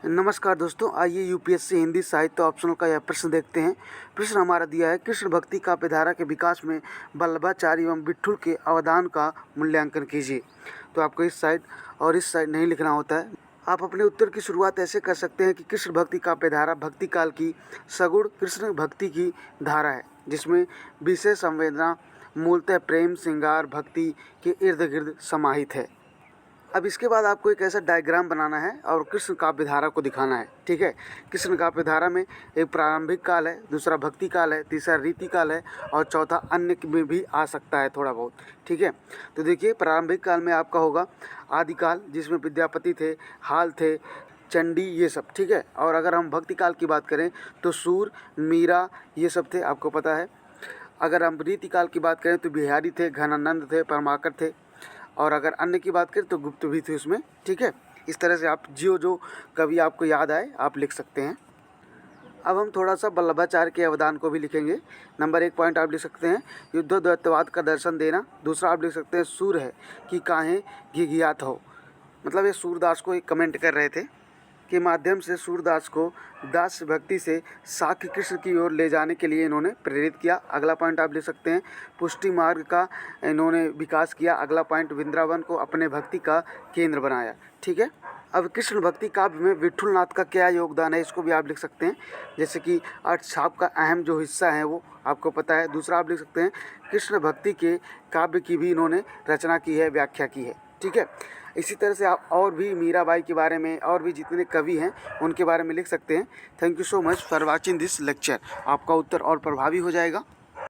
नमस्कार दोस्तों, आइए यूपीएससी हिंदी साहित्य ऑप्शनल का यह प्रश्न देखते हैं। प्रश्न हमारा दिया है, कृष्ण भक्ति काव्यधारा के विकास में वल्लभाचार्य एवं विठुल के अवदान का मूल्यांकन कीजिए। तो आपको इस साइड और इस साइड नहीं लिखना होता है। आप अपने उत्तर की शुरुआत ऐसे कर सकते हैं कि कृष्ण भक्ति काव्यधारा भक्ति काल की सगुण कृष्ण भक्ति की धारा है, जिसमें विशेष संवेदना मूलतः प्रेम श्रृंगार भक्ति के इर्द गिर्द समाहित है। अब इसके बाद आपको एक ऐसा डायग्राम बनाना है और कृष्ण काव्य धारा को दिखाना है। ठीक है, कृष्ण काव्य धारा में एक प्रारंभिक काल है, दूसरा भक्ति काल है, तीसरा रीति काल है और चौथा अन्य में भी आ सकता है थोड़ा बहुत। ठीक है, तो देखिए प्रारंभिक काल में आपका होगा आदिकाल, जिसमें विद्यापति थे, हाल थे, चंडी, ये सब। ठीक है, और अगर हम भक्ति काल की बात करें तो सूर, मीरा, ये सब थे, आपको पता है। अगर हम रीति काल की बात करें तो बिहारी थे, घनानंद थे, परमाकर थे, और अगर अन्य की बात करें तो गुप्त भी थे उसमें। ठीक है, इस तरह से आप जो कवि आपको याद आए आप लिख सकते हैं। अब हम थोड़ा सा वल्लभाचार्य के अवदान को भी लिखेंगे। नंबर 1 पॉइंट आप लिख सकते हैं, युद्धोद्वैतवाद का दर्शन देना। दूसरा आप लिख सकते हैं, सूर है कि काहे घिघियात हो। मतलब ये सूरदास को एक कमेंट कर रहे थे के माध्यम से सूरदास को दास भक्ति से साक्य कृष्ण की ओर ले जाने के लिए इन्होंने प्रेरित किया। अगला पॉइंट आप ले सकते हैं, पुष्टि मार्ग का इन्होंने विकास किया। अगला पॉइंट, वृंदावन को अपने भक्ति का केंद्र बनाया। ठीक है, अब कृष्ण भक्ति काव्य में विठुलनाथ का क्या योगदान है, इसको भी आप लिख सकते हैं। जैसे कि अर्थशाप का अहम जो हिस्सा है वो आपको पता है। दूसरा आप लिख सकते हैं, कृष्ण भक्ति के काव्य की भी इन्होंने रचना की है, व्याख्या की है। ठीक है, इसी तरह से आप और भी मीराबाई के बारे में और भी जितने कवि हैं उनके बारे में लिख सकते हैं। Thank you so much for watching this lecture. आपका उत्तर और प्रभावी हो जाएगा।